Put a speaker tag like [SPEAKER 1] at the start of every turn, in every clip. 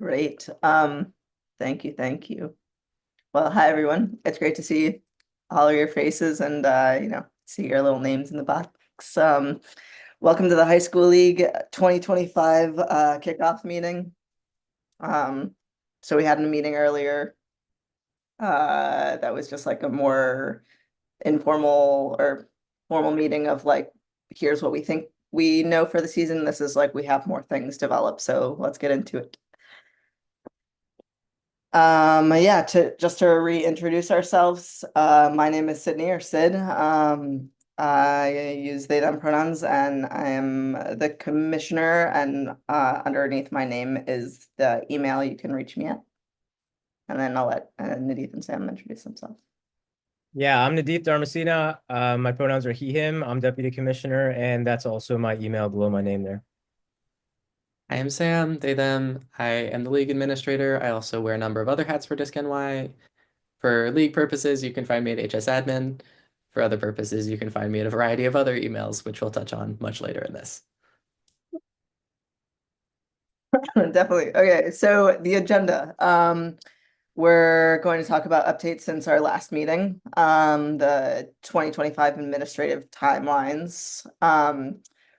[SPEAKER 1] Great. Thank you, thank you. Well, hi everyone. It's great to see all of your faces and see your little names in the box. Welcome to the High School League 2025 kickoff meeting. So we had a meeting earlier that was just like a more informal or formal meeting of like, here's what we think we know for the season. This is like we have more things developed, so let's get into it. Yeah, to just to reintroduce ourselves, my name is Sydney or Sid. I use they them pronouns and I am the commissioner and underneath my name is the email you can reach me at. And then I'll let Nadeep and Sam introduce themselves.
[SPEAKER 2] Yeah, I'm Nadeep Dharmasena. My pronouns are he, him. I'm deputy commissioner, and that's also my email below my name there.
[SPEAKER 3] I am Sam, they, them. I am the league administrator. I also wear a number of other hats for DiscNY. For league purposes, you can find me at HS admin. For other purposes, you can find me at a variety of other emails, which we'll touch on much later in this.
[SPEAKER 1] Definitely. Okay, so the agenda. We're going to talk about updates since our last meeting, the 2025 administrative timelines,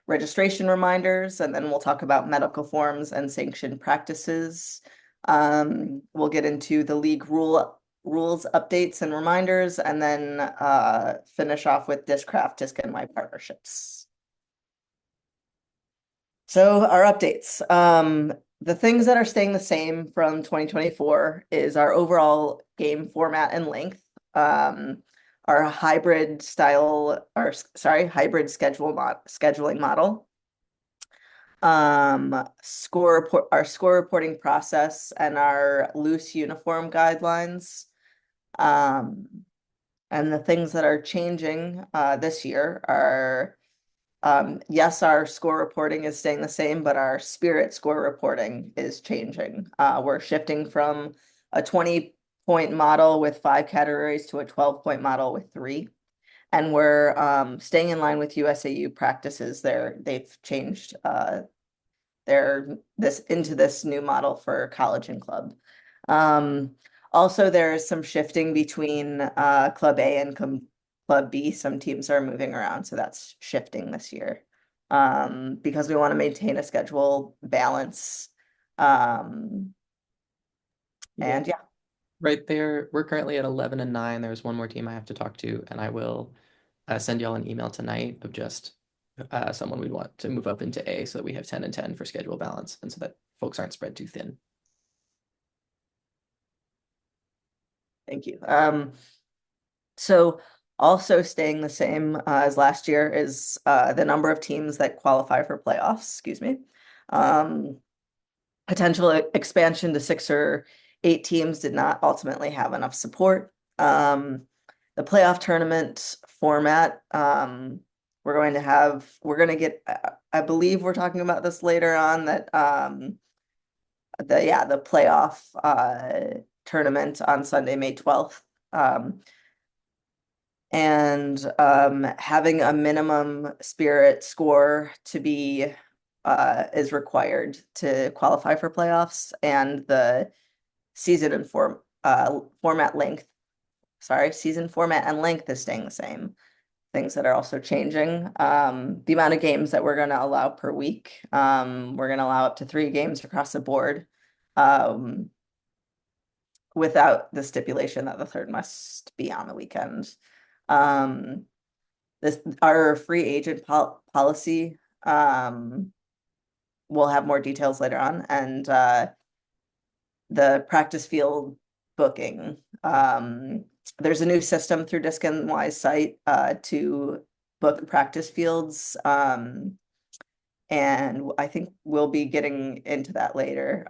[SPEAKER 1] registration reminders, and then we'll talk about medical forms and sanctioned practices. We'll get into the league rules updates and reminders, and then finish off with Discraft, DiscNY partnerships. So our updates. The things that are staying the same from 2024 is our overall game format and length. Our hybrid style, or sorry, hybrid scheduling model. Our score reporting process and our loose uniform guidelines. Um, and the things that are changing this year are yes, our score reporting is staying the same, but our spirit score reporting is changing. We're shifting from a 20-point model with 5 categories to a 12-point model with 3. And we're staying in line with USAU practices there. They've changed this new model for college and club. Also, there is some shifting between Club A and Club B. Some teams are moving around, so that's shifting this year because we want to maintain a schedule balance. Um,
[SPEAKER 3] Yeah.
[SPEAKER 1] and yeah,
[SPEAKER 3] Right there, we're currently at 11 and 9. There's one more team I have to talk to, and I will send y'all an email tonight of just someone we'd want to move up into A so that we have 10 and 10 for schedule balance and so that folks aren't spread too thin.
[SPEAKER 1] thank you. So also staying the same as last year is the number of teams that qualify for playoffs, excuse me. Um, Potential expansion to 6 or 8 teams did not ultimately have enough support. The playoff tournament format, we're going to get, I believe we're talking about this later on that the playoff tournament on Sunday, May 12th. And having a minimum spirit score to be is required to qualify for playoffs, and the season and format length, season format and length is staying the same. Things that are also changing, the amount of games that we're going to allow per week. We're going to allow up to 3 games across the board, without the stipulation that the third must be on the weekend. Um, this our free agent policy. We'll have more details later on, and the practice field booking. There's a new system through DiscNY's site to book practice fields, and I think we'll be getting into that later.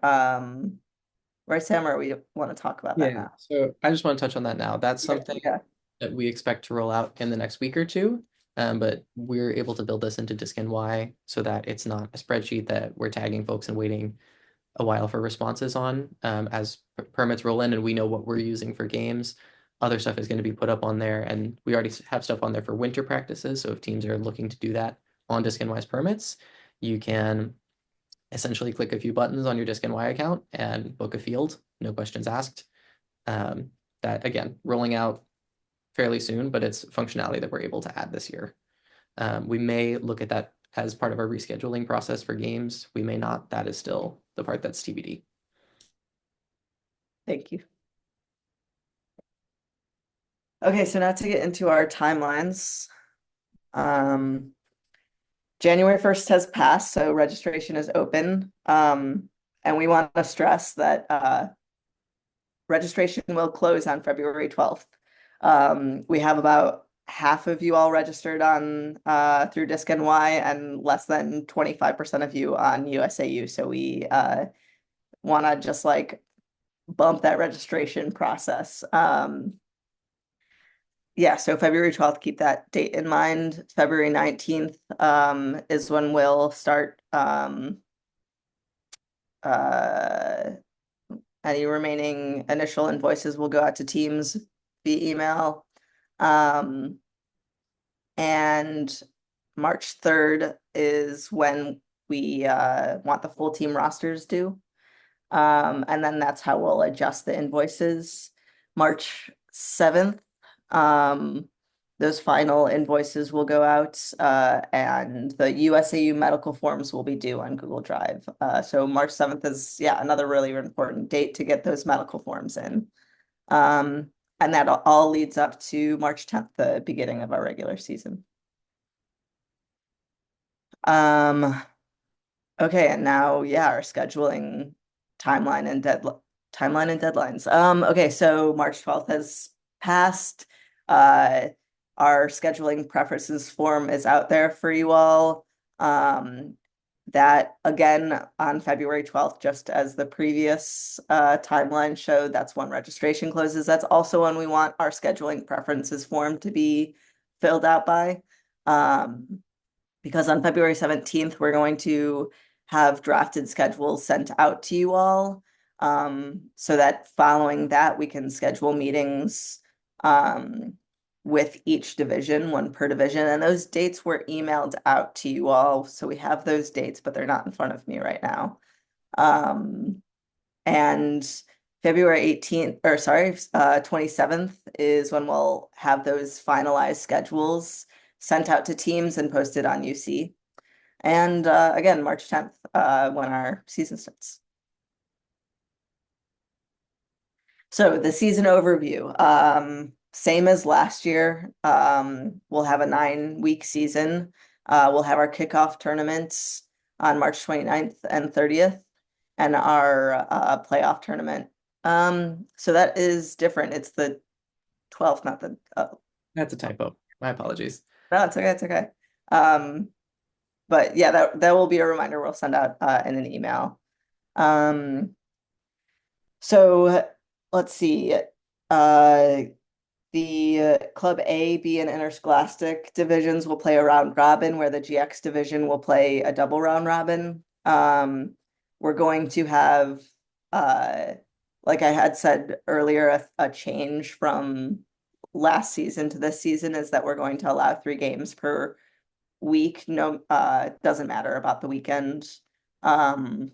[SPEAKER 1] Right, Sam, or we want to talk about that
[SPEAKER 3] Yeah,
[SPEAKER 1] now?
[SPEAKER 3] so I just want to touch on that now. That's
[SPEAKER 1] Yeah,
[SPEAKER 3] something
[SPEAKER 1] yeah.
[SPEAKER 3] that we expect to roll out in the next week or two. But we're able to build this into DiscNY so that it's not a spreadsheet that we're tagging folks and waiting a while for responses on as permits roll in and we know what we're using for games. Other stuff is going to be put up on there, and we already have stuff on there for winter practices. So if teams are looking to do that on DiscNY's permits, you can essentially click a few buttons on your DiscNY account and book a field, no questions asked. That again, rolling out fairly soon, but it's functionality that we're able to add this year. We may look at that as part of our rescheduling process for games. We may not. That is still the part that's TBD.
[SPEAKER 1] Thank you. Okay, so now to get into our timelines. January 1st has passed, so registration is open. And we want to stress that registration will close on February 12th. We have about half of you all registered on through DiscNY and less than 25% of you on USAU. So we want to just like bump that registration process. Yeah, so February 12th, keep that date in mind. February 19th is when we'll start any remaining initial invoices will go out to teams via email. And March 3rd is when we want the full team rosters due. And then that's how we'll adjust the invoices. March 7th, those final invoices will go out, and the USAU medical forms will be due on Google Drive. So March 7th is, yeah, another really important date to get those medical forms in. And that all leads up to March 10th, the beginning of our regular season. Okay, and now, yeah, our scheduling timeline and deadlines. Okay, so March 12th has passed. Our scheduling preferences form is out there for you all. That again on February 12th, just as the previous timeline showed, that's when registration closes. That's also when we want our scheduling preferences form to be filled out by. Because on February 17th, we're going to have drafted schedules sent out to you all, so that following that, we can schedule meetings with each division, one per division. And those dates were emailed out to you all. So we have those dates, but they're not in front of me right now. And February 18th, or sorry, 27th is when we'll have those finalized schedules sent out to teams and posted on UC. And again, March 10th, when our season starts. So the season overview, same as last year. We'll have a 9-week season. We'll have our kickoff tournaments on March 29th and 30th, and our playoff tournament. So that is different. It's the 12th, not the.
[SPEAKER 3] That's a typo. My apologies.
[SPEAKER 1] No, it's okay. It's okay. But yeah, that will be a reminder we'll send out in an email. So let's see. The Club A, B, and Interscholastic divisions will play a round robin, where the GX division will play a double round robin. We're going to have, like I had said earlier, a change from last season to this season is that we're going to allow 3 games per week. No, doesn't matter about the weekend. And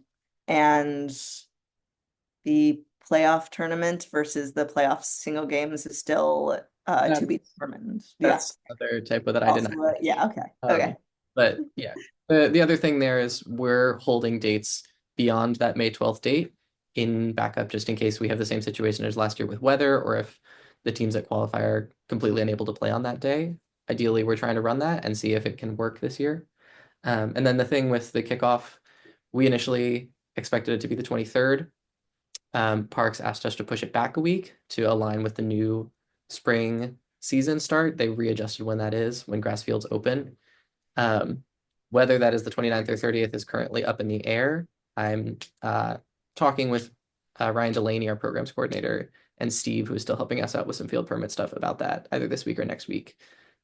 [SPEAKER 1] the playoff tournament versus the playoff single games is still to be determined.
[SPEAKER 3] That's another typo that I did not.
[SPEAKER 1] Yeah, okay. Okay.
[SPEAKER 3] But yeah, the other thing there is we're holding dates beyond that May 12th date in backup, just in case we have the same situation as last year with weather, or if the teams that qualify are completely unable to play on that day. Ideally, we're trying to run that and see if it can work this year. And then the thing with the kickoff, we initially expected it to be the 23rd. Parks asked us to push it back a week to align with the new spring season start. They readjusted when that is, when grass fields open. Whether that is the 29th or 30th is currently up in the air. I'm talking with Ryan Delaney, our programs coordinator, and Steve, who is still helping us out with some field permit stuff about that, either this week or next week,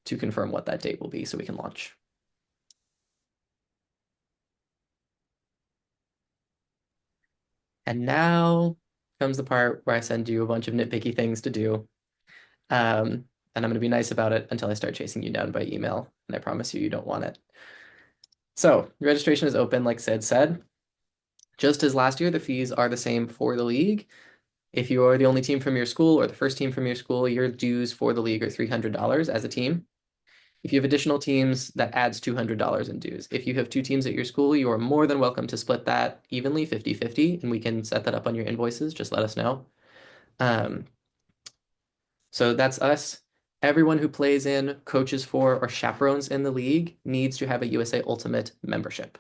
[SPEAKER 3] to confirm what that date will be so we can launch. And now comes the part where I send you a bunch of nitpicky things to do. And I'm going to be nice about it until I start chasing you down by email. And I promise you, you don't want it. So registration is open, like Sid said. Just as last year, the fees are the same for the league. If you are the only team from your school or the first team from your school, your dues for the league are $300 as a team. If you have additional teams, that adds $200 in dues. If you have two teams at your school, you are more than welcome to split that evenly, 50-50, and we can set that up on your invoices. Just let us know. So that's us. Everyone who plays in, coaches for, or chaperones in the league needs to have a USA Ultimate membership.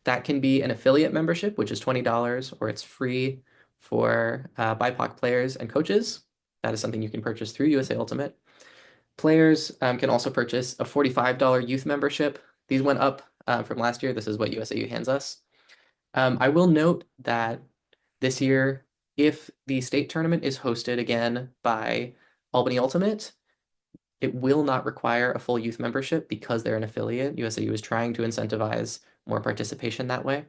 [SPEAKER 3] That can be an affiliate membership, which is $20, or it's free for BIPOC players and coaches. That is something you can purchase through USA Ultimate. Players can also purchase a $45 youth membership. These went up from last year. This is what USAU hands us. I will note that this year, if the state tournament is hosted again by Albany Ultimate, it will not require a full youth membership because they're an affiliate. USAU is trying to incentivize more participation that way.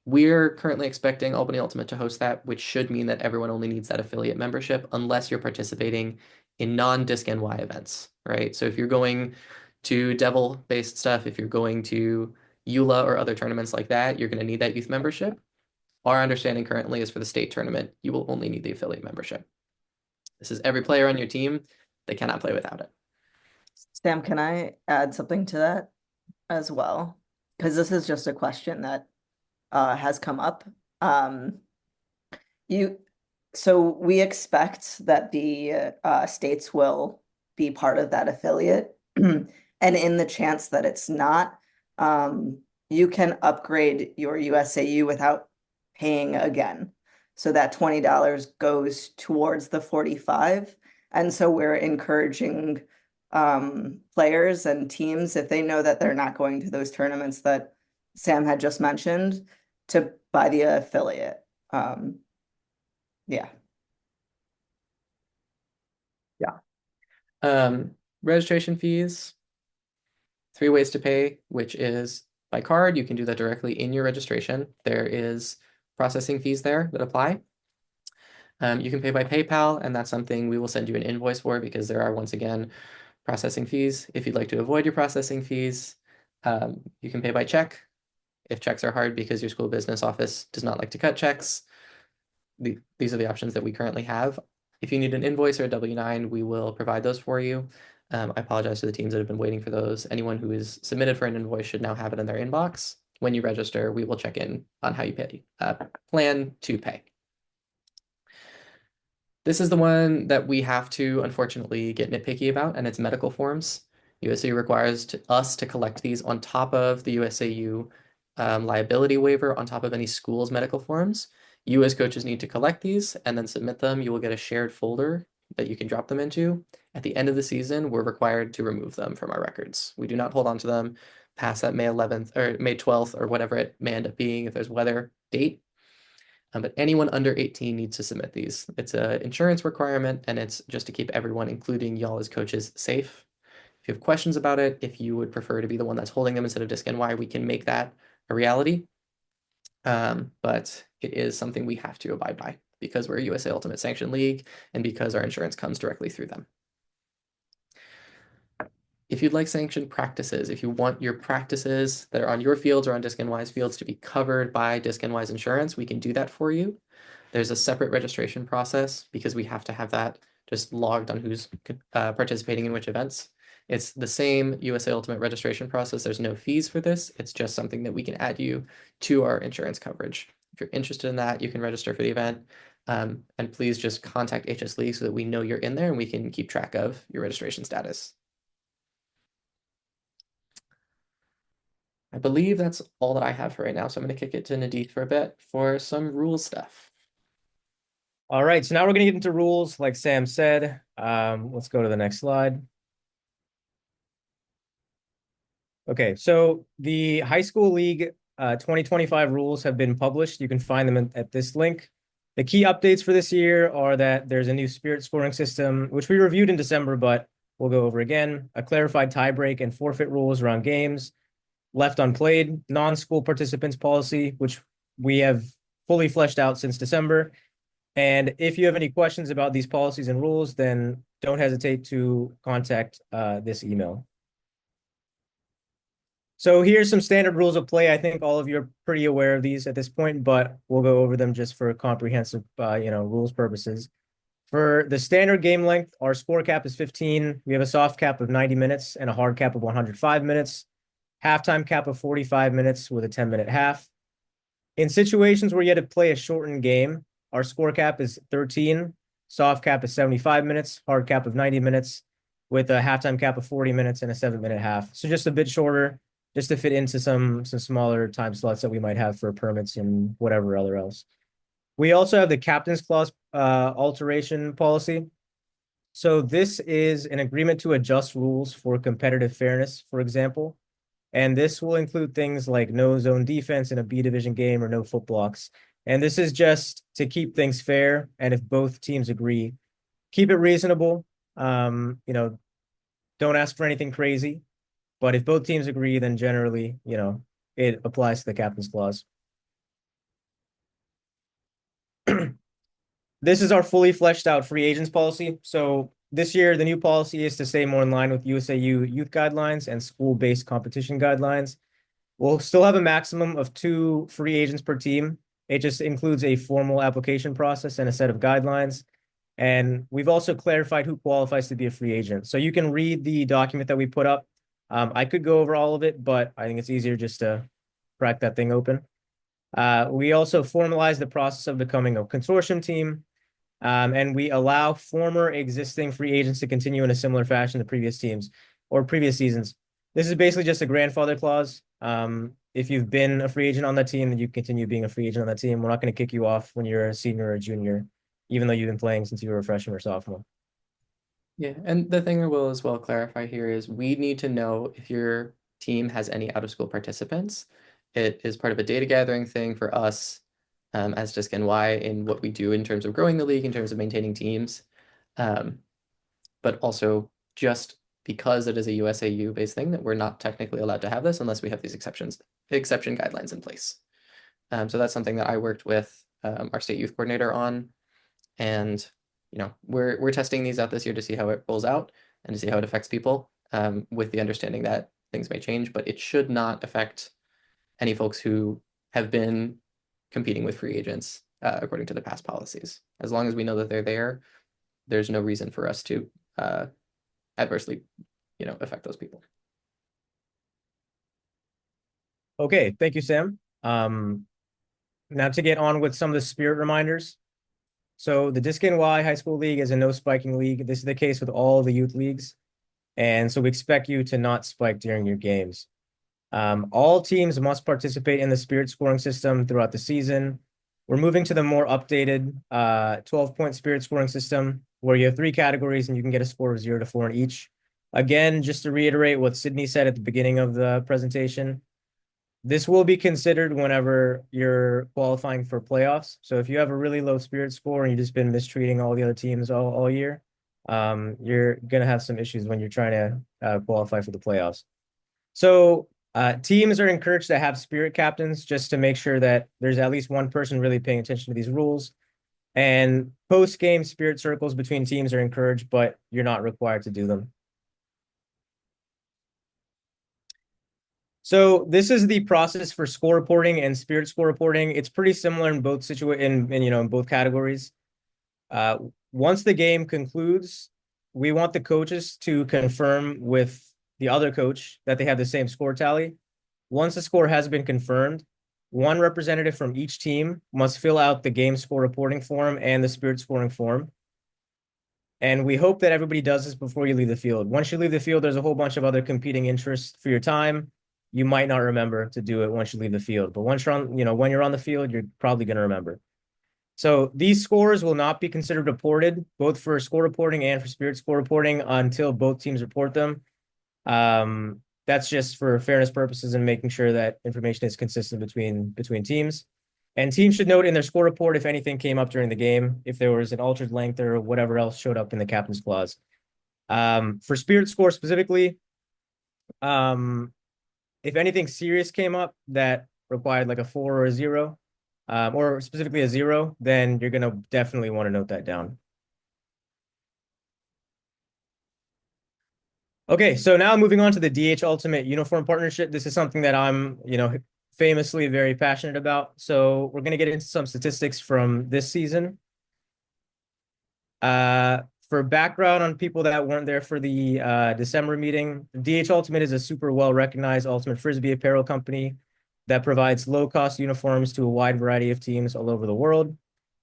[SPEAKER 3] We're currently expecting Albany Ultimate to host that, which should mean that everyone only needs that affiliate membership unless you're participating in non-DiscNY events, right? So if you're going to Devil-based stuff, if you're going to EULA or other tournaments like that, you're going to need that youth membership. Our understanding currently is for the state tournament, you will only need the affiliate membership. This is every player on your team. They cannot play without it.
[SPEAKER 1] Sam, can I add something to that as well? Because this is just a question that has come up. So we expect that the states will be part of that affiliate. And in the chance that it's not, you can upgrade your USAU without paying again. So that $20 goes towards the 45. And so we're encouraging players and teams, if they know that they're not going to those tournaments that Sam had just mentioned, to buy the affiliate. Yeah.
[SPEAKER 3] Registration fees, 3 ways to pay, which is by card. You can do that directly in your registration. There is processing fees there that apply. You can pay by PayPal, and that's something we will send you an invoice for because there are, once again, processing fees. If you'd like to avoid your processing fees, you can pay by check. If checks are hard because your school business office does not like to cut checks, these are the options that we currently have. If you need an invoice or a W-9, we will provide those for you. I apologize to the teams that have been waiting for those. Anyone who is submitted for an invoice should now have it in their inbox. When you register, we will check in on how you pay, plan to pay. This is the one that we have to, unfortunately, get nitpicky about, and it's medical forms. USAU requires us to collect these on top of the USAU liability waiver, on top of any school's medical forms. You as coaches need to collect these and then submit them. You will get a shared folder that you can drop them into. At the end of the season, we're required to remove them from our records. We do not hold on to them past that May 11th or May 12th or whatever it may end up being if there's weather date. But anyone under 18 needs to submit these. It's an insurance requirement, and it's just to keep everyone, including y'all as coaches, safe. If you have questions about it, if you would prefer to be the one that's holding them instead of DiscNY, we can make that a reality. But it is something we have to abide by because we're a USA Ultimate Sanctioned League and because our insurance comes directly through them. If you'd like sanctioned practices, if you want your practices that are on your fields or on DiscNY's fields to be covered by DiscNY's insurance, we can do that for you. There's a separate registration process because we have to have that just logged on who's participating in which events. It's the same USA Ultimate registration process. There's no fees for this. It's just something that we can add you to our insurance coverage. If you're interested in that, you can register for the event. And please just contact HS League so that we know you're in there and we can keep track of your registration status. I believe that's all that I have for right now. So I'm going to kick it to Nadith for a bit for some rules stuff.
[SPEAKER 2] All right, so now we're going to get into rules, like Sam said. Let's go to the next slide. Okay, so the High School League 2025 rules have been published. You can find them at this link. The key updates for this year are that there's a new spirit scoring system, which we reviewed in December, but we'll go over again. A clarified tiebreak and forfeit rules around games. Left unplayed, non-school participants policy, which we have fully fleshed out since December. And if you have any questions about these policies and rules, then don't hesitate to contact this email. So here's some standard rules of play. I think all of you are pretty aware of these at this point, but we'll go over them just for comprehensive, rules purposes. For the standard game length, our score cap is 15. We have a soft cap of 90 minutes and a hard cap of 105 minutes. Halftime cap of 45 minutes with a 10-minute half. In situations where you had to play a shortened game, our score cap is 13. Soft cap is 75 minutes, hard cap of 90 minutes, with a halftime cap of 40 minutes and a 7-minute half. So just a bit shorter, just to fit into some smaller time slots that we might have for permits and whatever other else. We also have the captain's clause alteration policy. So this is an agreement to adjust rules for competitive fairness, for example. And this will include things like no zone defense in a B division game or no foot blocks. And this is just to keep things fair. And if both teams agree, keep it reasonable. Don't ask for anything crazy. But if both teams agree, then generally, it applies to the captain's clause. This is our fully fleshed out free agents policy. So this year, the new policy is to stay more in line with USAU youth guidelines and school-based competition guidelines. We'll still have a maximum of 2 free agents per team. It just includes a formal application process and a set of guidelines. And we've also clarified who qualifies to be a free agent. So you can read the document that we put up. I could go over all of it, but I think it's easier just to crack that thing open. We also formalize the process of becoming a consortium team. And we allow former existing free agents to continue in a similar fashion to previous teams or previous seasons. This is basically just a grandfather clause. If you've been a free agent on that team, then you continue being a free agent on that team. We're not going to kick you off when you're a senior or a junior, even though you've been playing since you were a freshman or sophomore.
[SPEAKER 3] Yeah, and the thing I will as well clarify here is we need to know if your team has any out-of-school participants. It is part of a data gathering thing for us as DiscNY in what we do in terms of growing the league, in terms of maintaining teams. But also just because it is a USAU based thing that we're not technically allowed to have this unless we have these exception guidelines in place. So that's something that I worked with our state youth coordinator on, and we're testing these out this year to see how it rolls out and to see how it affects people, with the understanding that things may change, but it should not affect any folks who have been competing with free agents according to the past policies. As long as we know that they're there, there's no reason for us to adversely, affect those people.
[SPEAKER 2] Okay, thank you, Sam. Now to get on with some of the spirit reminders. So the DiscNY High School League is a no spiking league. This is the case with all the youth leagues. And so we expect you to not spike during your games. All teams must participate in the spirit scoring system throughout the season. We're moving to the more updated 12-point spirit scoring system, where you have 3 categories and you can get a score of 0 to 4 in each. Again, just to reiterate what Sydney said at the beginning of the presentation, this will be considered whenever you're qualifying for playoffs. So if you have a really low spirit score and you've just been mistreating all the other teams all year, you're going to have some issues when you're trying to qualify for the playoffs. So teams are encouraged to have spirit captains just to make sure that there's at least one person really paying attention to these rules. And post-game spirit circles between teams are encouraged, but you're not required to do them. So this is the process for score reporting and spirit score reporting. It's pretty similar in both in both categories. Once the game concludes, we want the coaches to confirm with the other coach that they have the same score tally. Once the score has been confirmed, one representative from each team must fill out the game score reporting form and the spirit scoring form. And we hope that everybody does this before you leave the field. Once you leave the field, there's a whole bunch of other competing interests for your time. You might not remember to do it once you leave the field, but once you're on, when you're on the field, you're probably going to remember. So these scores will not be considered reported, both for score reporting and for spirit score reporting, until both teams report them. That's just for fairness purposes and making sure that information is consistent between teams. And teams should note in their score report if anything came up during the game, if there was an altered length or whatever else showed up in the captain's clause. For spirit score specifically, if anything serious came up that required like a 4 or a 0, or specifically a 0, then you're going to definitely want to note that down. Okay, so now moving on to the DH Ultimate Uniform Partnership. This is something that I'm, famously very passionate about. So we're going to get into some statistics from this season. For background on people that weren't there for the December meeting, DH Ultimate is a super well-recognized ultimate frisbee apparel company that provides low-cost uniforms to a wide variety of teams all over the world.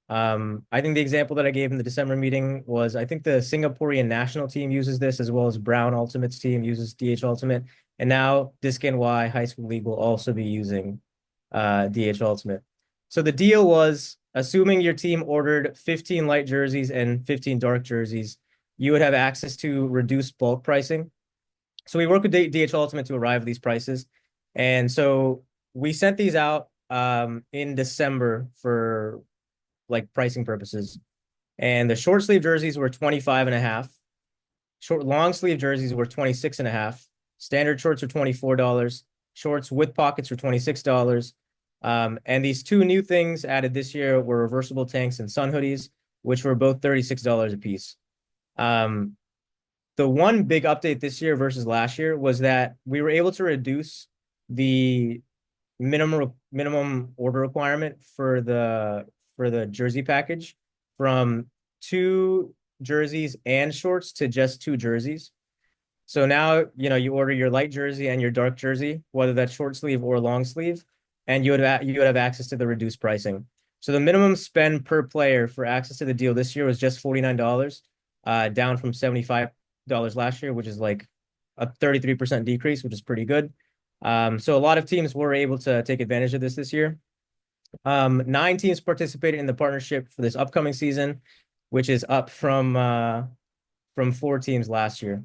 [SPEAKER 2] I think the example that I gave in the December meeting was I think the Singaporean national team uses this, as well as Brown Ultimates team uses DH Ultimate. And now DiscNY High School League will also be using DH Ultimate. So the deal was, assuming your team ordered 15 light jerseys and 15 dark jerseys, you would have access to reduced bulk pricing. So we work with DH Ultimate to arrive at these prices. And so we sent these out in December for like pricing purposes. And the short sleeve jerseys were 25 and a half. Short long sleeve jerseys were 26 and a half. Standard shorts are $24. Shorts with pockets were $26. And these two new things added this year were reversible tanks and sun hoodies, which were both $36 a piece. The one big update this year versus last year was that we were able to reduce the minimum order requirement for the jersey package from 2 jerseys and shorts to just 2 jerseys. So now, you order your light jersey and your dark jersey, whether that's short sleeve or long sleeve, and you would have access to the reduced pricing. So the minimum spend per player for access to the deal this year was just $49, down from $75 last year, which is like a 33% decrease, which is pretty good. So a lot of teams were able to take advantage of this year. 9 teams participated in the partnership for this upcoming season, which is up from 4 teams last year.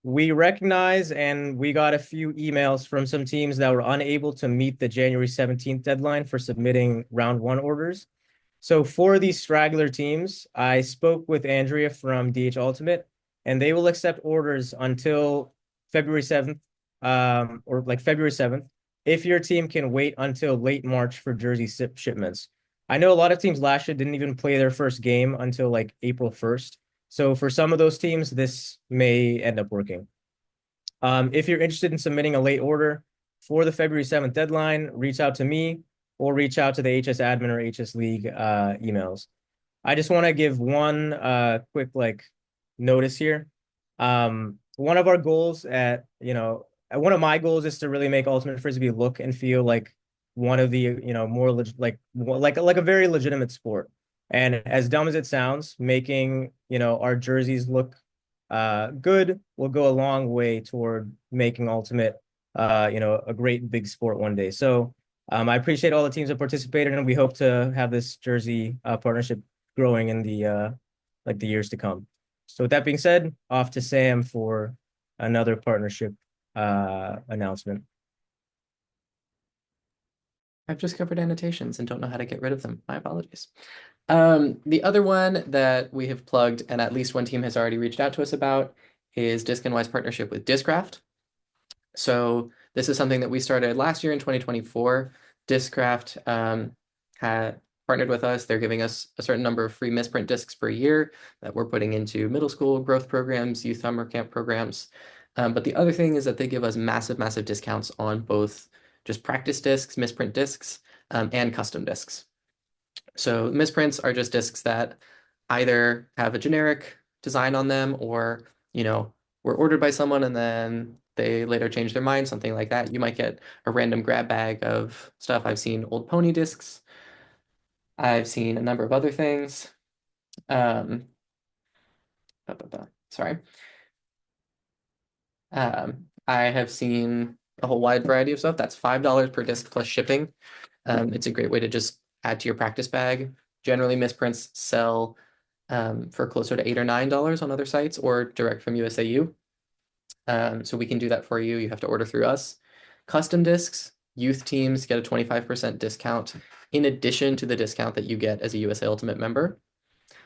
[SPEAKER 2] We recognize and we got a few emails from some teams that were unable to meet the January 17th deadline for submitting round 1 orders. So for these straggler teams, I spoke with Andrea from DH Ultimate, and they will accept orders until February 7th, or like February 7th, if your team can wait until late March for jersey shipments. I know a lot of teams last year didn't even play their first game until like April 1st. So for some of those teams, this may end up working. If you're interested in submitting a late order for the February 7th deadline, reach out to me or reach out to the HS admin or HS League emails. I just want to give one quick notice here. One of our goals one of my goals is to really make Ultimate Frisbee look and feel like one of the more like a very legitimate sport. And as dumb as it sounds, making our jerseys look good will go a long way toward making Ultimate a great big sport one day. So I appreciate all the teams that participated, and we hope to have this jersey partnership growing in the years to come. So with that being said, off to Sam for another partnership announcement.
[SPEAKER 3] I've just covered annotations and don't know how to get rid of them. My apologies. The other one that we have plugged, and at least one team has already reached out to us about, is DiscNY's partnership with Discraft. So this is something that we started last year in 2024. Discraft had partnered with us. They're giving us a certain number of free misprint discs per year that we're putting into middle school growth programs, youth summer camp programs. But the other thing is that they give us massive, massive discounts on both just practice discs, misprint discs, and custom discs. So misprints are just discs that either have a generic design on them or, were ordered by someone and then they later change their mind, something like that. You might get a random grab bag of stuff. I've seen old pony discs. I've seen a number of other things. Sorry. I have seen a whole wide variety of stuff. That's $5 per disc plus shipping. It's a great way to just add to your practice bag. Generally, misprints sell for closer to $8 or $9 on other sites or direct from USAU. So we can do that for you. You have to order through us. Custom discs, youth teams get a 25% discount in addition to the discount that you get as a USA Ultimate member.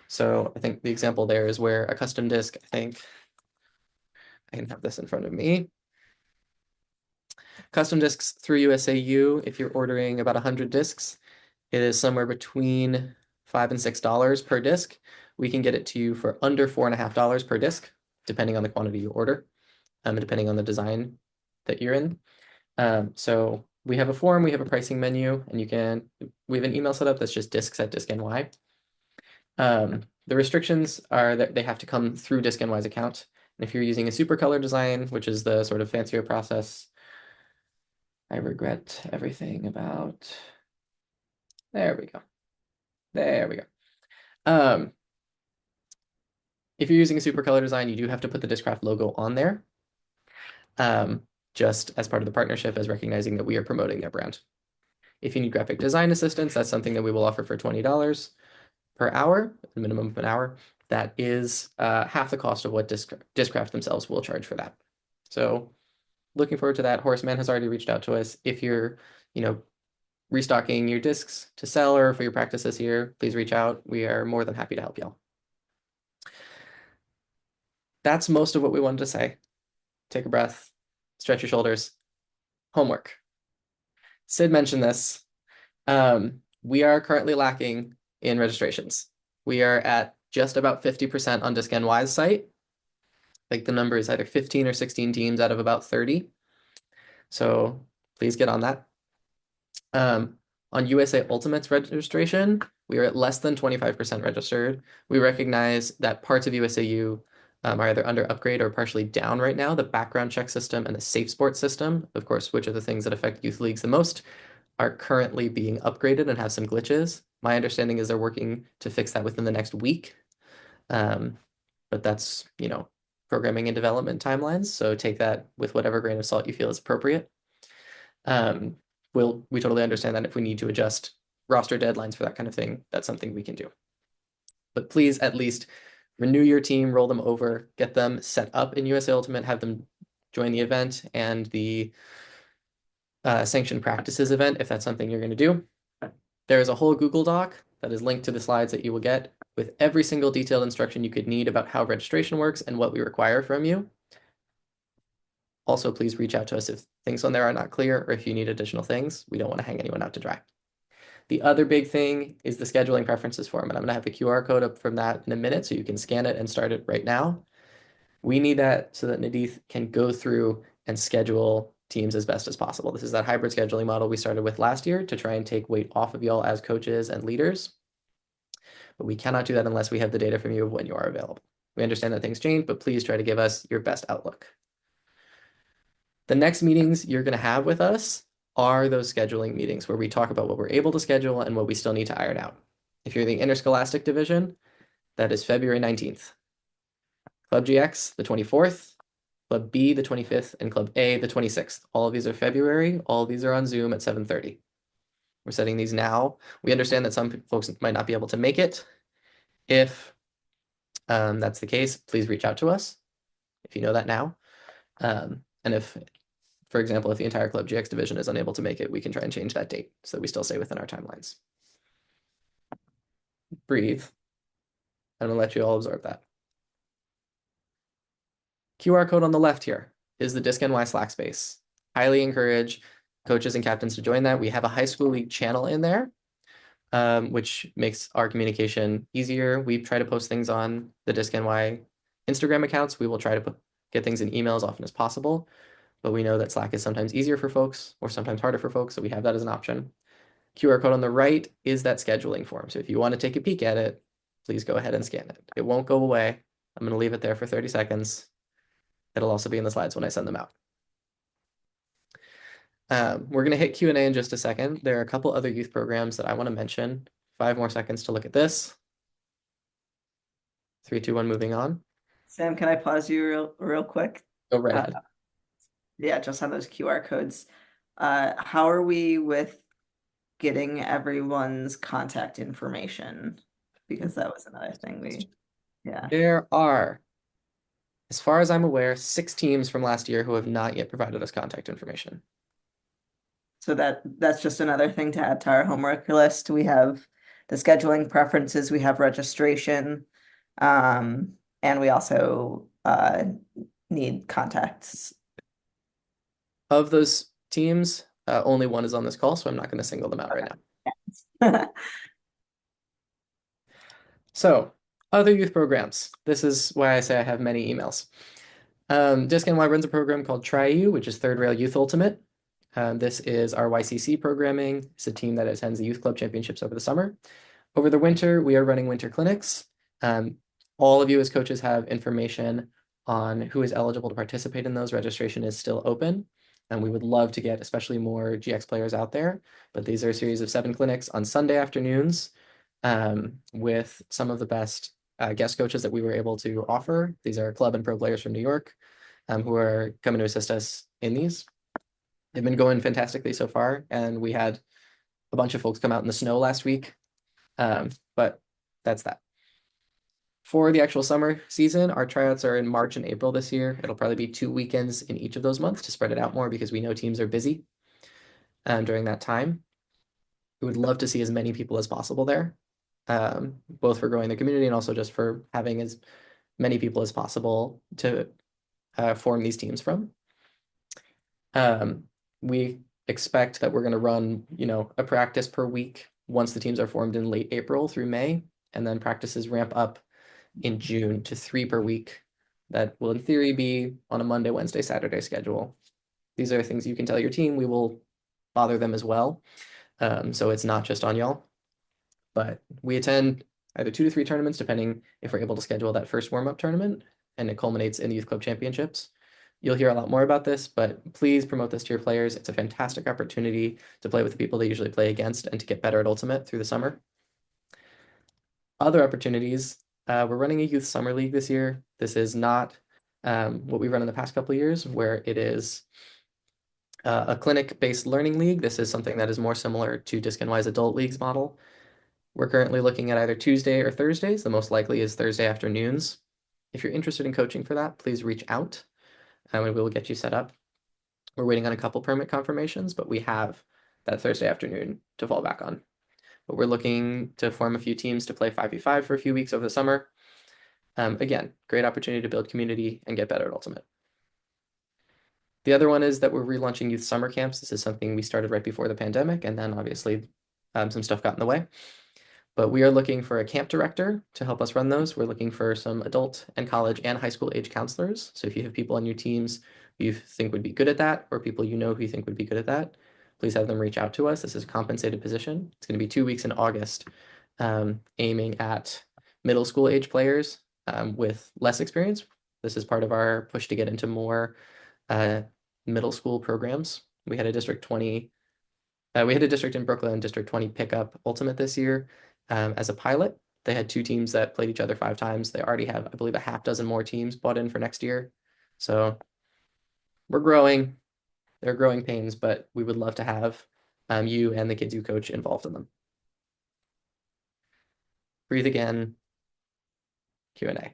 [SPEAKER 3] So I think the example there is where a custom disc, I think I can have this in front of me. Custom discs through USAU, if you're ordering about 100 discs, it is somewhere between $5 and $6 per disc. We can get it to you for under $4.50 per disc. depending on the quantity you order, and depending on the design that you're in. So we have a form, we have a pricing menu, and we have an email set up that's just discs@DiscNY. The restrictions are that they have to come through DiscNY's account. And if you're using a super color design, which is the sort of fancier process, I regret everything about. There we go. There we go. If you're using a super color design, you do have to put the Discraft logo on there, just as part of the partnership, as recognizing that we are promoting their brand. If you need graphic design assistance, that's something that we will offer for $20 per hour, a minimum of an hour. That is half the cost of what Discraft themselves will charge for that. So looking forward to that. Horseman has already reached out to us. If you're, restocking your discs to sell or for your practice this year, please reach out. We are more than happy to help y'all. That's most of what we wanted to say. Take a breath, stretch your shoulders. Homework. Sid mentioned this. We are currently lacking in registrations. We are at just about 50% on DiscNY's site. Like the number is either 15 or 16 teams out of about 30. So please get on that. On USA Ultimate's registration, we are at less than 25% registered. We recognize that parts of USAU are either under upgrade or partially down right now. The background check system and the safe sport system, of course, which are the things that affect youth leagues the most, are currently being upgraded and have some glitches. My understanding is they're working to fix that within the next week. But that's, programming and development timelines. So take that with whatever grain of salt you feel is appropriate. We totally understand that if we need to adjust roster deadlines for that kind of thing, that's something we can do. But please at least renew your team, roll them over, get them set up in USA Ultimate, have them join the event and the sanctioned practices event if that's something you're going to do. There is a whole Google Doc that is linked to the slides that you will get with every single detailed instruction you could need about how registration works and what we require from you. Also, please reach out to us if things on there are not clear or if you need additional things. We don't want to hang anyone out to dry. The other big thing is the scheduling preferences form, and I'm going to have a QR code up from that in a minute so you can scan it and start it right now. We need that so that Nadith can go through and schedule teams as best as possible. This is that hybrid scheduling model we started with last year to try and take weight off of y'all as coaches and leaders. But we cannot do that unless we have the data from you of when you are available. We understand that things change, but please try to give us your best outlook. The next meetings you're going to have with us are those scheduling meetings where we talk about what we're able to schedule and what we still need to iron out. If you're the interscholastic division, that is February 19th. Club GX, the 24th, Club B, the 25th, and Club A, the 26th. All of these are February. All of these are on Zoom at 7:30. We're setting these now. We understand that some folks might not be able to make it. If that's the case, please reach out to us if you know that now. And if, for example, if the entire Club GX division is unable to make it, we can try and change that date so that we still stay within our timelines. Breathe. I'm going to let you all absorb that. QR code on the left here is the DiscNY Slack space. Highly encourage coaches and captains to join that. We have a high school league channel in there, which makes our communication easier. We try to post things on the DiscNY Instagram accounts. We will try to get things in email as often as possible, but we know that Slack is sometimes easier for folks or sometimes harder for folks, so we have that as an option. QR code on the right is that scheduling form. So if you want to take a peek at it, please go ahead and scan it. It won't go away. I'm going to leave it there for 30 seconds. It'll also be in the slides when I send them out. We're going to hit Q&A in just a second. There are a couple other youth programs that I want to mention. 5 more seconds to look at this. 3, 2, 1, moving on.
[SPEAKER 1] Sam, can I pause you real quick?
[SPEAKER 3] Go right ahead.
[SPEAKER 1] Yeah, just on those QR codes. How are we with getting everyone's contact information? Because that was another thing yeah.
[SPEAKER 3] There are, as far as I'm aware, 6 teams from last year who have not yet provided us contact information.
[SPEAKER 1] So that's just another thing to add to our homework list. We have the scheduling preferences, we have registration, and we also need contacts.
[SPEAKER 3] Of those teams, only one is on this call, so I'm not going to single them out right now. So Other youth programs. This is why I say I have many emails. DiscNY runs a program called Try You, which is Third Rail Youth Ultimate. This is our YCC programming. It's a team that attends the youth club championships over the summer. Over the winter, we are running winter clinics. All of you as coaches have information on who is eligible to participate in those. Registration is still open, and we would love to get especially more GX players out there. But these are a series of 7 clinics on Sunday afternoons with some of the best guest coaches that we were able to offer. These are club and pro players from New York who are coming to assist us in these. They've been going fantastically so far, and we had a bunch of folks come out in the snow last week. But that's that. For the actual summer season, our tryouts are in March and April this year. It'll probably be 2 weekends in each of those months to spread it out more because we know teams are busy during that time. We would love to see as many people as possible there, both for growing the community and also just for having as many people as possible to form these teams from. We expect that we're going to run, a practice per week once the teams are formed in late April through May, and then practices ramp up in June to 3 per week. That will in theory be on a Monday, Wednesday, Saturday schedule. These are things you can tell your team. We will bother them as well. So it's not just on y'all, but we attend either 2 to 3 tournaments, depending if we're able to schedule that first warm-up tournament, and it culminates in the youth club championships. You'll hear a lot more about this, but please promote this to your players. It's a fantastic opportunity to play with the people they usually play against and to get better at Ultimate through the summer. Other opportunities, we're running a youth summer league this year. This is not what we've run in the past couple of years, where it is a clinic-based learning league. This is something that is more similar to DiscNY's adult leagues model. We're currently looking at either Tuesday or Thursdays. The most likely is Thursday afternoons. If you're interested in coaching for that, please reach out and we will get you set up. We're waiting on a couple permit confirmations, but we have that Thursday afternoon to fall back on. But we're looking to form a few teams to play 5v5 for a few weeks over the summer. Again, great opportunity to build community and get better at Ultimate. The other one is that we're relaunching youth summer camps. This is something we started right before the pandemic, and then obviously some stuff got in the way. But we are looking for a camp director to help us run those. We're looking for some adult and college and high school age counselors. So if you have people on your teams who you think would be good at that, or people who you think would be good at that, please have them reach out to us. This is a compensated position. It's going to be 2 weeks in August, aiming at middle school age players with less experience. This is part of our push to get into more middle school programs. We had a District 20, we had a district in Brooklyn, District 20 pickup Ultimate this year as a pilot. They had 2 teams that played each other 5 times. They already have, I believe, a half dozen more teams bought in for next year. So we're growing. They're growing pains, but we would love to have you and the kids you coach involved in them. Breathe again. Q&A.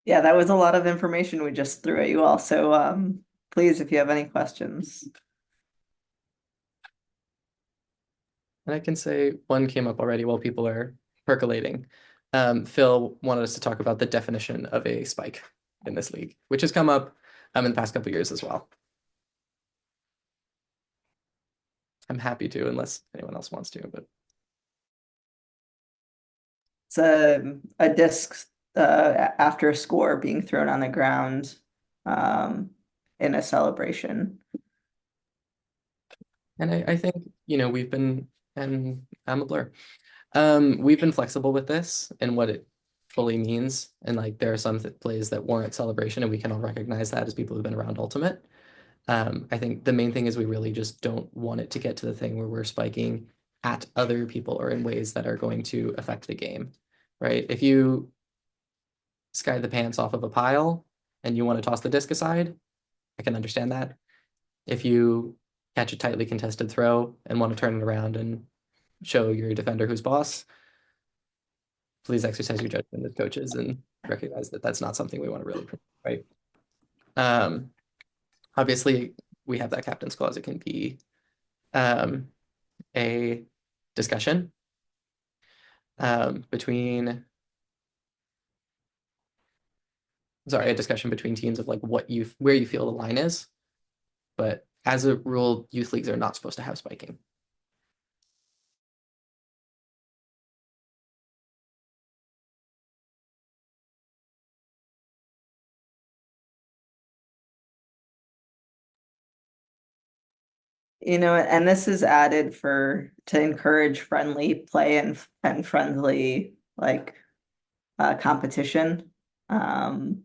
[SPEAKER 1] Yeah, that was a lot of information we just threw at you all. So please, if you have any questions.
[SPEAKER 3] And I can say one came up already while people are percolating. Phil wanted us to talk about the definition of a spike in this league, which has come up in the past couple of years as well. I'm happy to, unless anyone else wants to, but
[SPEAKER 1] It's a disc after a score being thrown on the ground in a celebration.
[SPEAKER 3] And I think, we've been, and I'm a blur. We've been flexible with this and what it fully means. And like, there are some plays that warrant celebration, and we can all recognize that as people who've been around Ultimate. I think the main thing is we really just don't want it to get to the thing where we're spiking at other people or in ways that are going to affect the game, right? If you sky the pants off of a pile and you want to toss the disc aside, I can understand that. If you catch a tightly contested throw and want to turn it around and show your defender who's boss, please exercise your judgment as coaches and recognize that that's not something we want to really, right? Obviously, we have that captain's clause. It can be a discussion between teams of like where you feel the line is. But as a rule, youth leagues are not supposed to have spiking.
[SPEAKER 1] and this is added to encourage friendly play and friendly like competition. Um,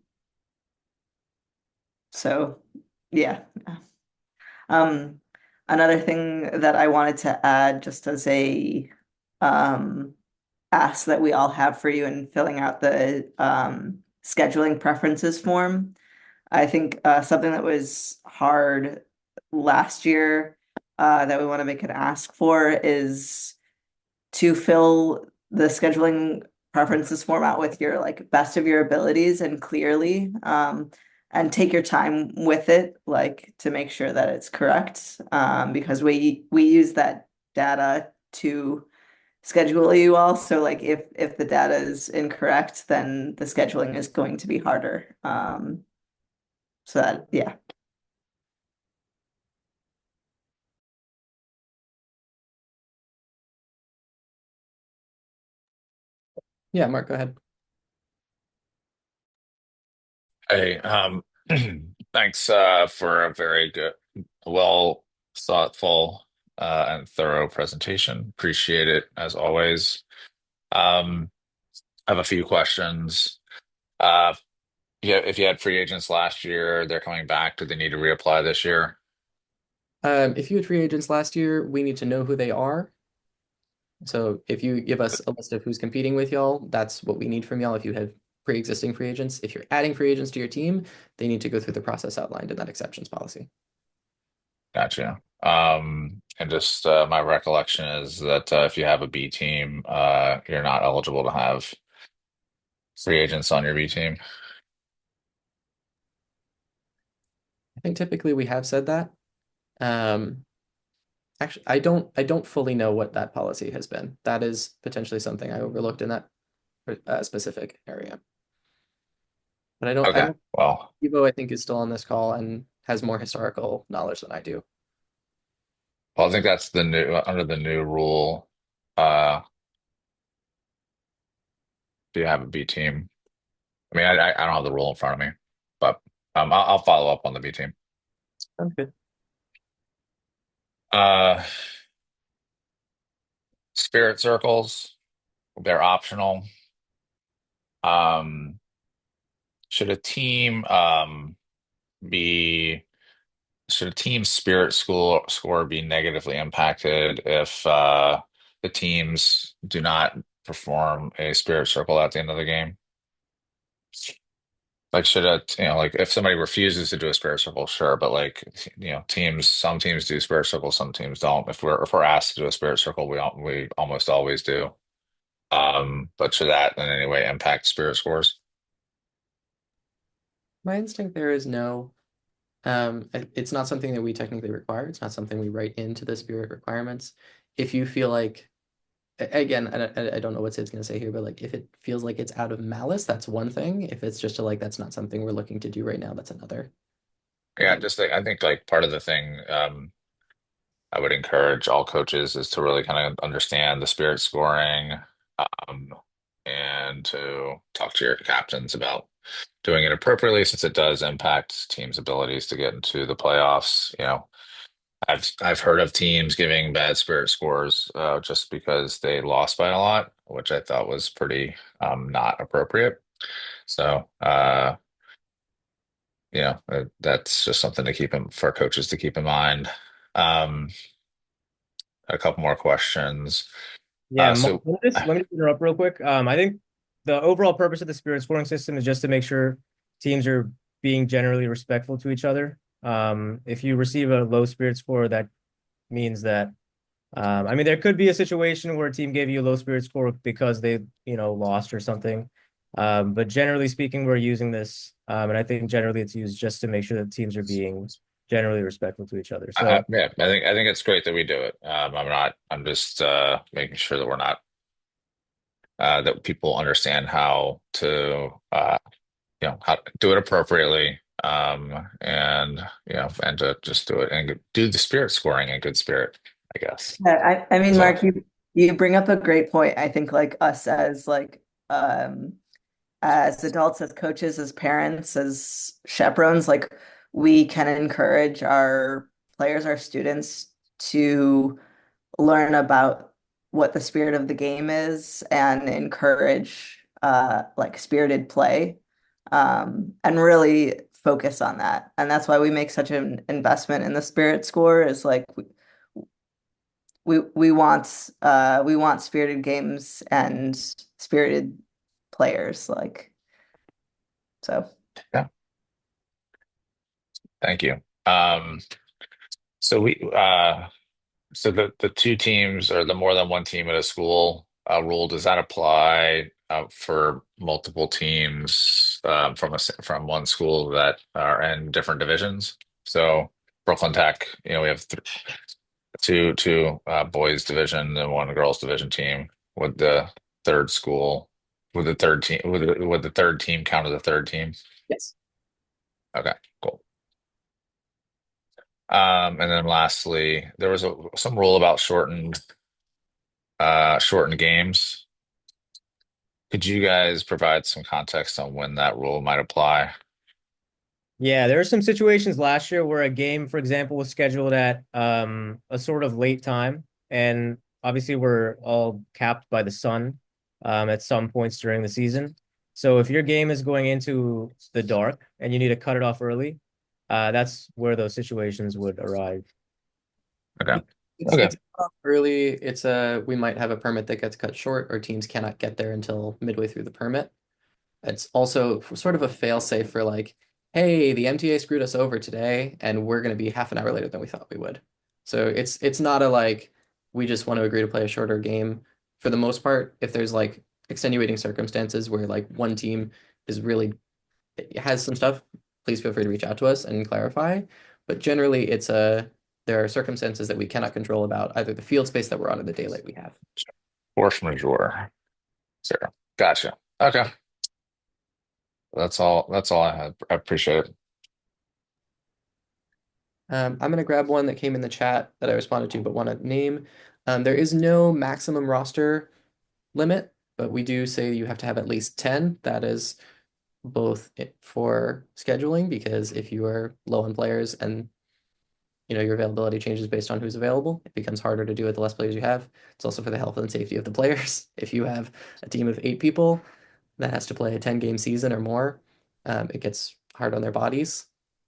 [SPEAKER 1] so yeah. Um, Another thing that I wanted to add just as a um ask that we all have for you in filling out the scheduling preferences form. I think something that was hard last year that we want to make an ask for is to fill the scheduling preferences form out with your like best of your abilities and clearly, and take your time with it, like to make sure that it's correct, because we use that data to schedule you all. So like if the data is incorrect, then the scheduling is going to be harder. So that yeah.
[SPEAKER 3] Yeah, Mark, go ahead.
[SPEAKER 4] Hey, thanks for a very good, well thoughtful and thorough presentation. Appreciate it as always. Um, I have a few questions. Uh, yeah, if you had free agents last year, they're coming back. Do they need to reapply this year?
[SPEAKER 3] If you had free agents last year, we need to know who they are. So if you give us a list of who's competing with y'all, that's what we need from y'all. If you have pre-existing free agents, if you're adding free agents to your team, they need to go through the process outlined in that exceptions policy.
[SPEAKER 4] Gotcha. And just my recollection is that if you have a B team, you're not eligible to have free agents on your B team.
[SPEAKER 3] I think typically we have said that. Um, Actually, I don't fully know what that policy has been. That is potentially something I overlooked in that specific area. But I
[SPEAKER 4] Okay,
[SPEAKER 3] don't,
[SPEAKER 4] well,
[SPEAKER 3] Evo, I think, is still on this call and has more historical knowledge than I do.
[SPEAKER 4] I think that's the new under the new rule. Uh, do you have a B team? I mean, I don't have the rule in front of me, but I'll follow up on the B team.
[SPEAKER 3] Sounds good.
[SPEAKER 4] Uh, Spirit circles, they're optional. Um, should a team be should a team's spirit school score be negatively impacted if the teams do not perform a spirit circle at the end of the game? Like, should a, like if somebody refuses to do a spirit circle, sure, but like, some teams do spirit circles, some teams don't. If we're asked to do a spirit circle, we almost always do. But should that in any way impact spirit scores?
[SPEAKER 3] My instinct there is no. It's not something that we technically require. It's not something we write into the spirit requirements. If you feel like, again, I don't know what Sid's going to say here, but like if it feels like it's out of malice, that's one thing. If it's just like that's not something we're looking to do right now, that's another.
[SPEAKER 4] Yeah, just like, I think like part of the thing I would encourage all coaches is to really kind of understand the spirit scoring, um, and to talk to your captains about doing it appropriately since it does impact teams' abilities to get into the playoffs. I've heard of teams giving bad spirit scores just because they lost by a lot, which I thought was pretty not appropriate. So that's just something to keep in for coaches to keep in mind. Um, a couple more questions.
[SPEAKER 2] Yeah,
[SPEAKER 4] So
[SPEAKER 2] let me just interrupt real quick. I think the overall purpose of the spirit scoring system is just to make sure teams are being generally respectful to each other. If you receive a low spirit score, that means that I mean there could be a situation where a team gave you a low spirit score because they, lost or something. But generally speaking, we're using this, and I think generally it's used just to make sure that teams are being generally respectful to each other. So
[SPEAKER 4] yeah, I think it's great that we do it. I'm just making sure that we're not that people understand how to how to do it appropriately, and to just do it and do the spirit scoring in good spirit, I guess.
[SPEAKER 1] Yeah, I mean,
[SPEAKER 4] So
[SPEAKER 1] Mark, you bring up a great point. I think like us as adults, as coaches, as parents, as chaperones, like we can encourage our players, our students to learn about what the spirit of the game is and encourage like spirited play, and really focus on that. And that's why we make such an investment in the spirit score, is like we want spirited games and spirited players, like, so.
[SPEAKER 4] Yeah, thank you. So we so the two teams or the more than one team at a school rule, does that apply for multiple teams from one school that are in different divisions? So Brooklyn Tech, we have th two boys division and one girls division team. Would the third school, would the third team, would the third team count as a third team?
[SPEAKER 3] Yes.
[SPEAKER 4] Okay, cool. And then lastly, there was some rule about shortened games. Could you guys provide some context on when that rule might apply?
[SPEAKER 2] Yeah, there are some situations last year where a game, for example, was scheduled at a sort of late time, and obviously we're all capped by the sun at some points during the season. So if your game is going into the dark and you need to cut it off early, that's where those situations would arrive.
[SPEAKER 4] Okay.
[SPEAKER 3] It's
[SPEAKER 4] Okay.
[SPEAKER 3] cut off early. We might have a permit that gets cut short, or teams cannot get there until midway through the permit. It's also sort of a fail safe for like, hey, the MTA screwed us over today, and we're going to be half an hour later than we thought we would. So it's not a like we just want to agree to play a shorter game. For the most part, if there's like extenuating circumstances where like one team is really it has some stuff, please feel free to reach out to us and clarify. But generally, there are circumstances that we cannot control about either the field space that we're on or the daylight we have.
[SPEAKER 4] Force majeure. Sarah. Gotcha. Okay. That's all I had. I appreciate it.
[SPEAKER 3] I'm going to grab one that came in the chat that I responded to but want to name. There is no maximum roster limit, but we do say you have to have at least 10. That is both for scheduling, because if you are low on players and your availability changes based on who's available, it becomes harder to do it the less players you have. It's also for the health and safety of the players. If you have a team of 8 people that has to play a 10-game season or more, it gets hard on their bodies.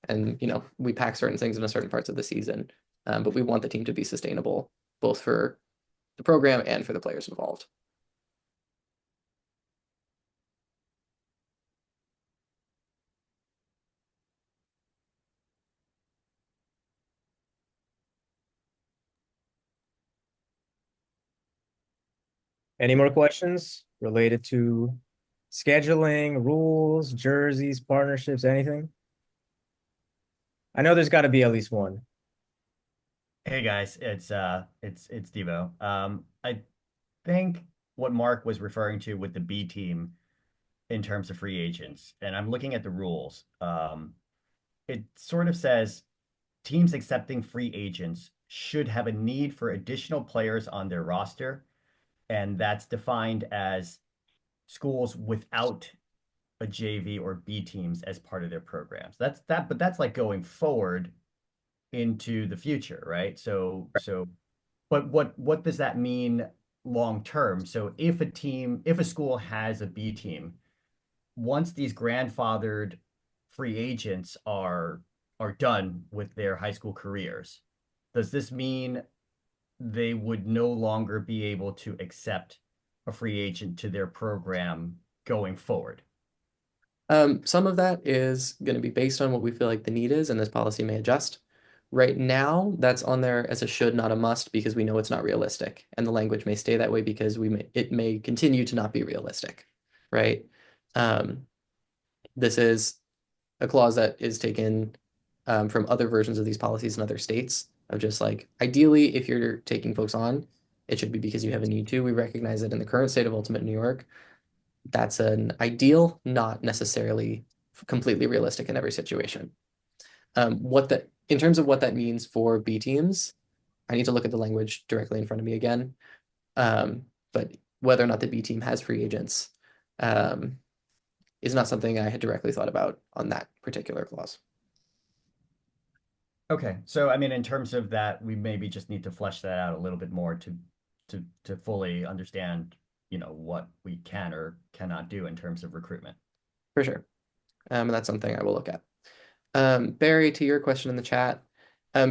[SPEAKER 3] And we pack certain things into certain parts of the season, but we want the team to be sustainable, both for the program and for the players involved.
[SPEAKER 2] Any more questions related to scheduling, rules, jerseys, partnerships, anything? I know there's got to be at least one.
[SPEAKER 5] Hey guys, it's Devo. I think what Mark was referring to with the B team in terms of free agents, and I'm looking at the rules. It sort of says teams accepting free agents should have a need for additional players on their roster, and that's defined as schools without a JV or B teams as part of their programs. But that's like going forward into the future, right? But what does that mean long term? So if a school has a B team, once these grandfathered free agents are done with their high school careers, does this mean they would no longer be able to accept a free agent to their program going forward?
[SPEAKER 3] Some of that is going to be based on what we feel like the need is, and this policy may adjust. Right now, that's on there as a should, not a must, because we know it's not realistic, and the language may stay that way because it may continue to not be realistic, right? This is a clause that is taken from other versions of these policies in other states, of just like, ideally, if you're taking folks on, it should be because you have a need to. We recognize that in the current state of Ultimate New York, that's an ideal, not necessarily completely realistic in every situation. In terms of what that means for B teams, I need to look at the language directly in front of me again. But whether or not the B team has free agents is not something I had directly thought about on that particular clause.
[SPEAKER 5] Okay, so I mean, in terms of that, we maybe just need to flesh that out a little bit more to fully understand, what we can or cannot do in terms of recruitment.
[SPEAKER 3] For sure. And that's something I will look at. Barry, to your question in the chat,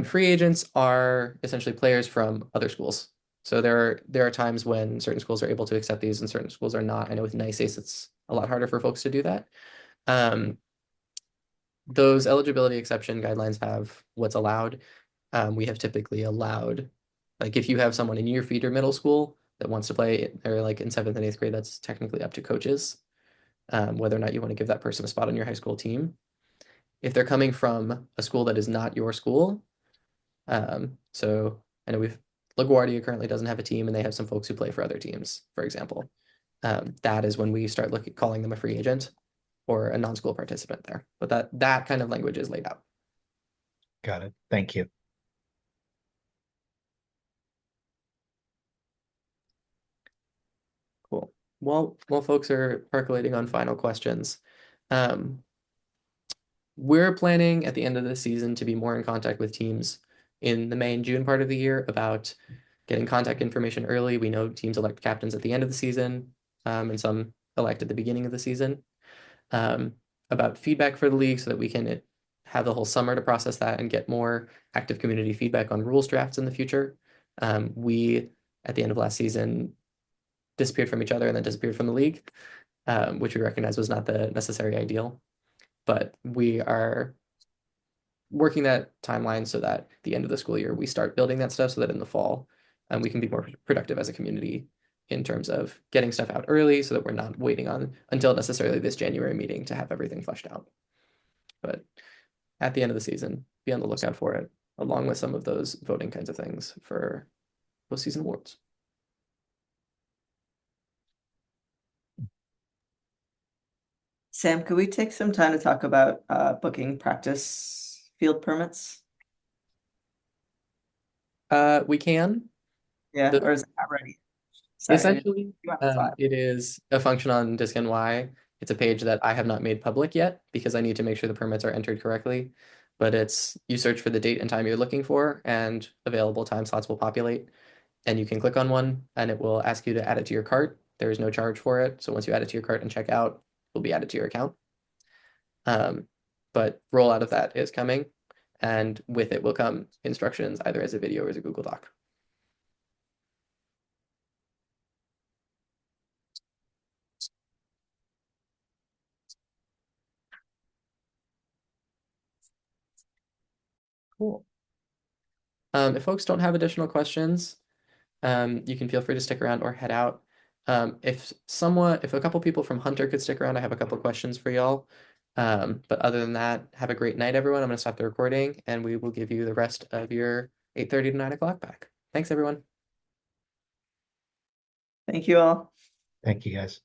[SPEAKER 3] free agents are essentially players from other schools. So there are times when certain schools are able to accept these and certain schools are not. I know with Nice Ace, it's a lot harder for folks to do that. Those eligibility exception guidelines have what's allowed. We have typically allowed, like if you have someone in your feeder middle school that wants to play, or like in 7th and 8th grade, that's technically up to coaches, whether or not you want to give that person a spot on your high school team. If they're coming from a school that is not your school, so I know LaGuardia currently doesn't have a team and they have some folks who play for other teams, for example. That is when we start calling them a free agent or a non-school participant there. But that kind of language is laid out.
[SPEAKER 6] Got it. Thank you.
[SPEAKER 3] Cool. Well, while folks are percolating on final questions, we're planning at the end of the season to be more in contact with teams in the May and June part of the year about getting contact information early. We know teams elect captains at the end of the season, and some elect at the beginning of the season. About feedback for the league so that we can have the whole summer to process that and get more active community feedback on rules drafts in the future. We, at the end of last season, disappeared from each other and then disappeared from the league, which we recognize was not the necessary ideal. But we are working that timeline so that the end of the school year, we start building that stuff so that in the fall, we can be more productive as a community in terms of getting stuff out early so that we're not waiting on until necessarily this January meeting to have everything fleshed out. But at the end of the season, be on the lookout for it, along with some of those voting kinds of things for postseason awards.
[SPEAKER 1] Sam, could we take some time to talk about booking practice field permits?
[SPEAKER 3] We can.
[SPEAKER 1] Yeah,
[SPEAKER 3] The-
[SPEAKER 1] or is it not ready? Sorry,
[SPEAKER 3] Essentially,
[SPEAKER 1] you have to file.
[SPEAKER 3] it is a function on DiscNY. It's a page that I have not made public yet because I need to make sure the permits are entered correctly. But you search for the date and time you're looking for, and available time slots will populate. And you can click on one, and it will ask you to add it to your cart. There is no charge for it. So once you add it to your cart and check out, it will be added to your account. But rollout of that is coming, and with it will come instructions either as a video or as a Google Doc. Cool. If folks don't have additional questions, you can feel free to stick around or head out. If a couple people from Hunter could stick around, I have a couple questions for y'all. But other than that, have a great night, everyone. I'm going to stop the recording and we will give you the rest of your 8:30 to 9 o'clock back. Thanks, everyone.
[SPEAKER 1] Thank you all.
[SPEAKER 6] Thank you, guys.